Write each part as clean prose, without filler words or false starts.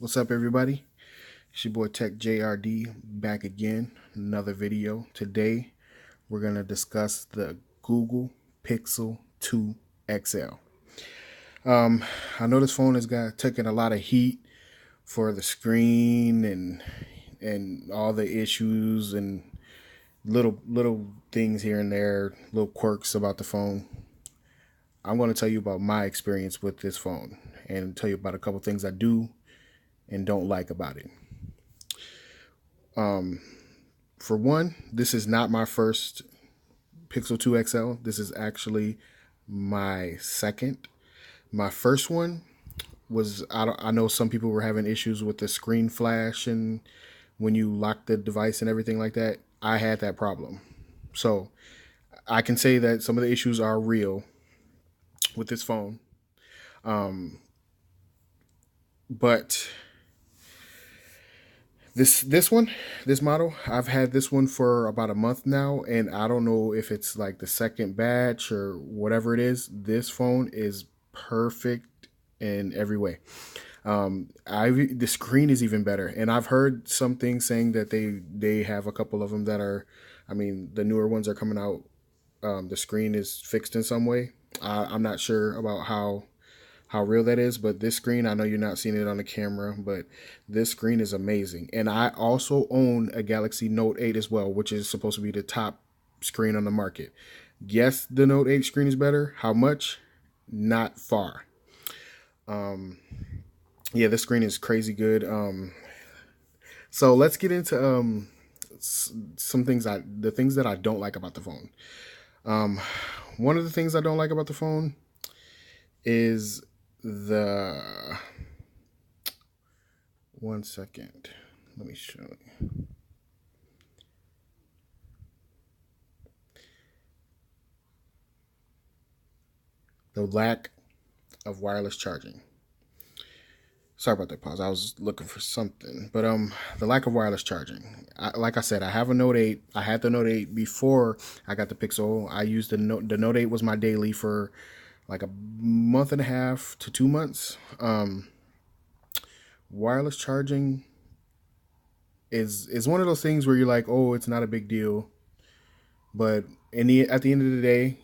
What's up, everybody? It's your boy Tech JRD back again. Another video. Today, we're going to discuss the Google Pixel 2 XL. I know this phone has got taken a lot of heat for the screen and all the issues and little things here and there, little quirks about the phone. I'm going to tell you about my experience with this phone and tell you about a couple things I do and don't like about it. For one, this is not my first Pixel 2 XL. This is actually my second. My first one was I know some people were having issues with the screen flash and when you lock the device and everything like that. I had that problem. So I can say that some of the issues are real with this phone. But this model, I've had this one for about a month now, and I don't know if it's like the second batch or whatever it is. This phone is perfect in every way. The screen is even better, and I've heard some things saying that they have a couple of them that are, I mean, the newer ones are coming out. The screen is fixed in some way. I'm not sure about how real that is, but this screen, I know you're not seeing it on the camera, but this screen is amazing. And I also own a Galaxy Note 8 as well, which is supposed to be the top screen on the market. Yes, the Note 8 screen is better. How much? Not far. Yeah, this screen is crazy good. So let's get into some things the things that I don't like about the phone. Um, One of the things I don't like about the phone is the one second. Let me show you. The lack of wireless charging. Sorry about that pause. I was looking for something, but the lack of wireless charging. Like I said, I have a Note 8. I had the Note 8 before I got the Pixel. I used the Note. The Note 8 was my daily for like a month and a half to 2 months. Wireless charging is one of those things where you're like, oh, it's not a big deal, but at the end of the day,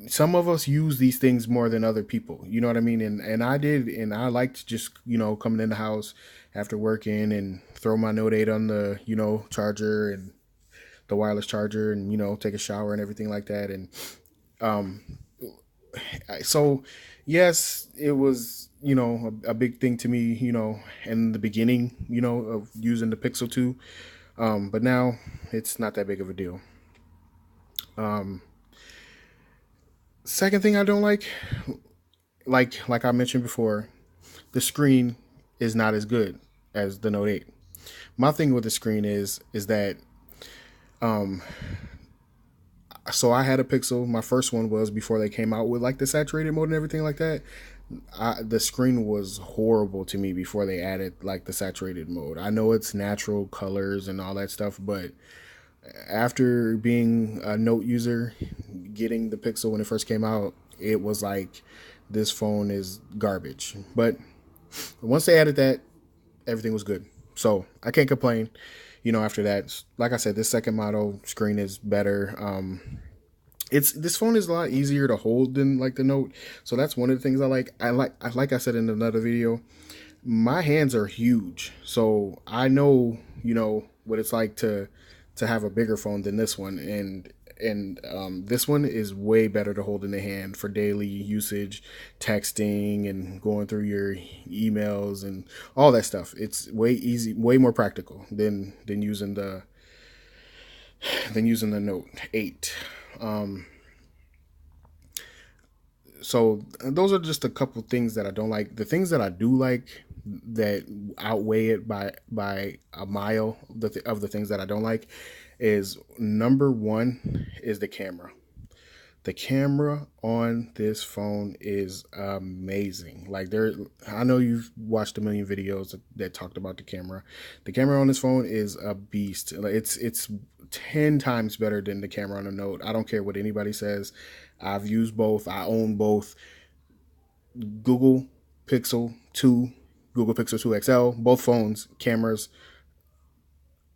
some of us use these things more than other people. You know what I mean? And I did, and I liked to just coming in the house after working and throw my Note 8 on the charger and the wireless charger and take a shower and everything like that. And um, so yes, it was a big thing to me in the beginning of using the Pixel 2, but now it's not that big of a deal. Um, Second thing I don't like I mentioned before, the screen is not as good as the Note 8. My thing with the screen is that um so I had a Pixel. My first one was before they came out with like the saturated mode and everything like that. The screen was horrible to me before they added like the saturated mode. I know it's natural colors and all that stuff, but after being a Note user, getting the Pixel when it first came out, it was like this phone is garbage. But once they added that, everything was good. So I can't complain. After that, like I said, this second model screen is better. It's this phone is a lot easier to hold than like the Note. So that's one of the things I like. Like I said in another video, my hands are huge, so I know what it's like to have a bigger phone than this one, and this one is way better to hold in the hand for daily usage, texting and going through your emails and all that stuff. It's way easy, way more practical than using the Note 8. Um, so those are just a couple things that I don't like. The things that I do like that outweigh it by a mile of the things that I don't like is number one is the camera. The camera on this phone is amazing. Like I know you've watched a million videos that talked about the camera. The camera on this phone is a beast. It's 10 times better than the camera on a Note. I don't care what anybody says. I've used both. I own both. Google Pixel 2. Google Pixel 2 XL. Both phones, cameras,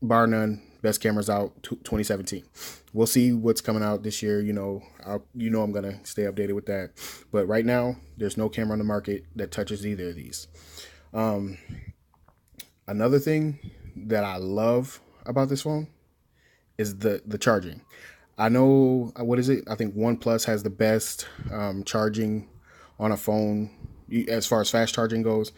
bar none, best cameras out 2017. We'll see what's coming out this year. I'm gonna stay updated with that. But right now, there's no camera on the market that touches either of these. Another thing that I love about this phone is the charging. I know, what is it? I think OnePlus has the best charging on a phone as far as fast charging goes.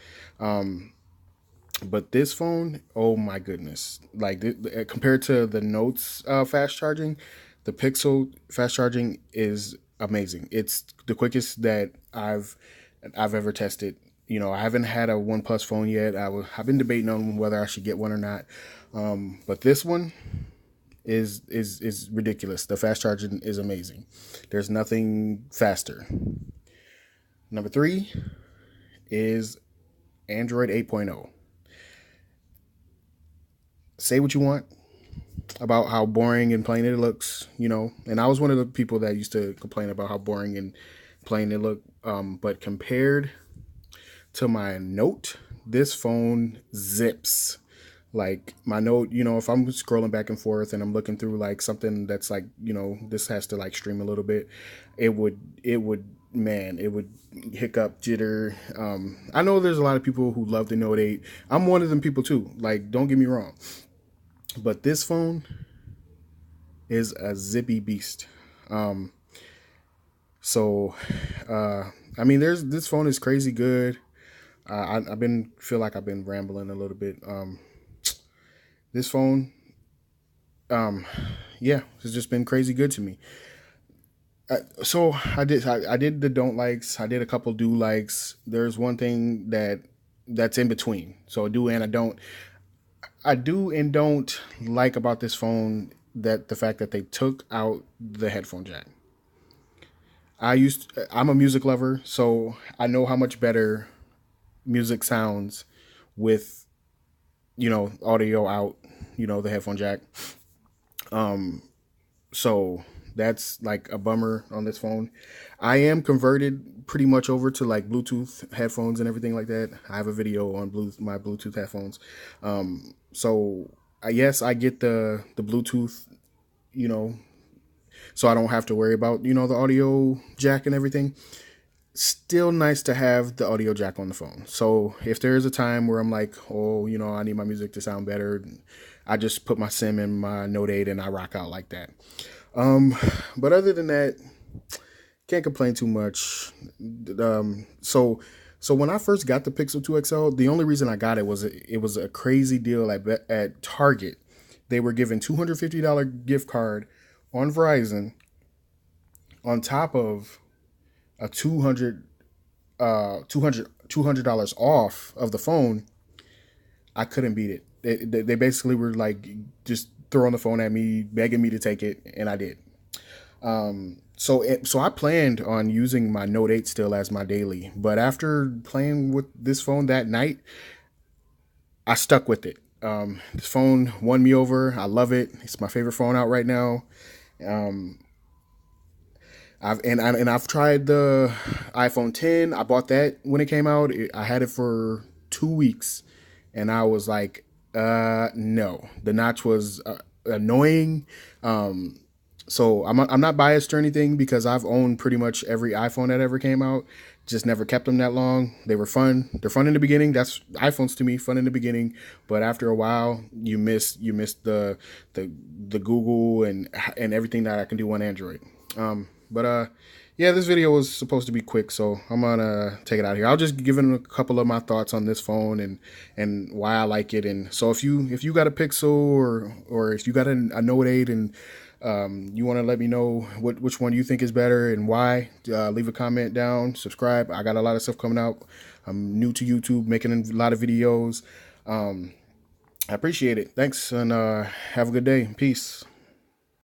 But this phone, oh my goodness! Like compared to the Note's fast charging, the Pixel fast charging is amazing. It's the quickest that I've ever tested. I haven't had a OnePlus phone yet. I've been debating on whether I should get one or not. But this one is ridiculous. The fast charging is amazing. There's nothing faster. Number 3 is Android 8.0. Say what you want about how boring and plain it looks, and I was one of the people that used to complain about how boring and plain it looked. But compared to my Note, this phone zips. Like my Note, if I'm scrolling back and forth and I'm looking through like something that's like, this has to like stream a little bit, it would hiccup, jitter. I know there's a lot of people who love the Note 8. I'm one of them people too. Like, don't get me wrong. But this phone is a zippy beast. This phone is crazy good. Feel like I've been rambling a little bit. This phone, it's just been crazy good to me. So I did the don't likes. I did a couple do likes. There's one thing that's in between. So I do and don't like about this phone the fact that they took out the headphone jack. I'm a music lover, so I know how much better music sounds with, audio out, the headphone jack. So that's like a bummer on this phone. I am converted pretty much over to like Bluetooth headphones and everything like that. I have a video on my Bluetooth headphones. So yes, I get the Bluetooth, so I don't have to worry about, the audio jack and everything. Still nice to have the audio jack on the phone. So if there is a time where I'm like, I need my music to sound better, I just put my SIM in my Note 8 and I rock out like that. But other than that, can't complain too much. So when I first got the Pixel 2 XL, the only reason I got it was a crazy deal at Target. They were giving $250 gift card on Verizon on top of a $200 off of the phone. I couldn't beat it. They basically were like just throwing the phone at me, begging me to take it, and I did. So I planned on using my Note 8 still as my daily, but after playing with this phone that night, I stuck with it. This phone won me over. I love it. It's my favorite phone out right now. I've tried the iPhone 10. I bought that when it came out. I had it for 2 weeks, and I was like, no. The notch was annoying. So I'm not biased or anything because I've owned pretty much every iPhone that ever came out. Just never kept them that long. They were fun. They're fun in the beginning. That's iPhones to me, fun in the beginning. But after a while, you miss the Google and everything that I can do on Android. This video was supposed to be quick, so I'm gonna take it out here. I'll just give a couple of my thoughts on this phone and why I like it. And so if you got a Pixel or if you got a Note 8 and you want to let me know which one you think is better and why, leave a comment down, subscribe. I got a lot of stuff coming out. I'm new to YouTube, making a lot of videos. I appreciate it. Thanks, and have a good day. Peace.